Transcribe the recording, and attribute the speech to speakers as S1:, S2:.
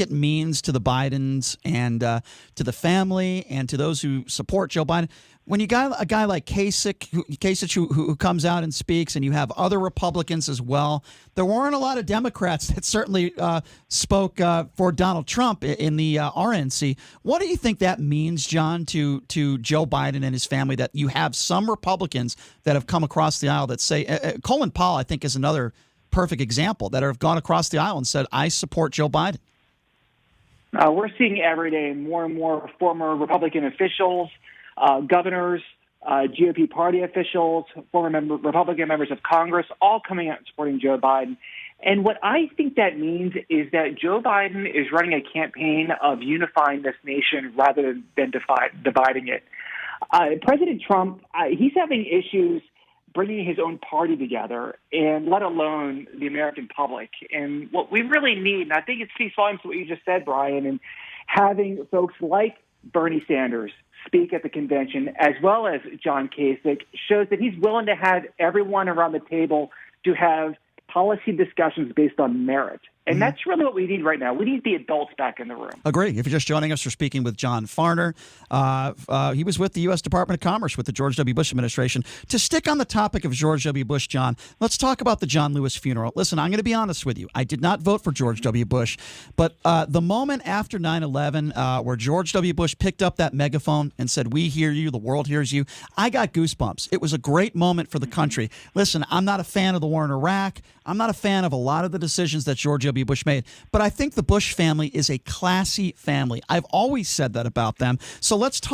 S1: it means to the Bidens and to the family and to those who support Joe Biden. When you got a guy like Kasich who comes out and speaks, and you have other Republicans as well, there weren't a lot of Democrats that certainly spoke for Donald Trump in the RNC. What do you think that means, John, to Joe Biden and his family, that you have some Republicans that have come across the aisle that say, Colin Powell, I think, is another perfect example, that have gone across the aisle and said, I support Joe Biden?
S2: We're seeing every day more and more former Republican officials, governors, GOP party officials, former Republican members of Congress, all coming out and supporting Joe Biden. And what I think that means is that Joe Biden is running a campaign of unifying this nation rather than dividing it. President Trump, he's having issues bringing his own party together, and let alone the American public. And what we really need, and I think it speaks volumes to what you just said, Brian, and having folks like Bernie Sanders speak at the convention, as well as John Kasich, shows that he's willing to have everyone around the table to have policy discussions based on merit. And that's really what we need right now. We need the adults back in the room.
S1: Agree. If you're just joining us, we're speaking with John Farner. He was with the U.S. Department of Commerce with the George W. Bush administration. To stick on the topic of George W. Bush, John, let's talk about the John Lewis funeral. Listen, I'm going to be honest with you. I did not vote for George W. Bush, but the moment after 9/11 where George W. Bush picked up that megaphone and said, "We hear you, the world hears you," I got goosebumps. It was a great moment for the country. Listen, I'm not a fan of the war in Iraq. I'm not a fan of a lot of the decisions that George W. Bush made, but I think the Bush family is a classy family. I've always said that about them. So let's talk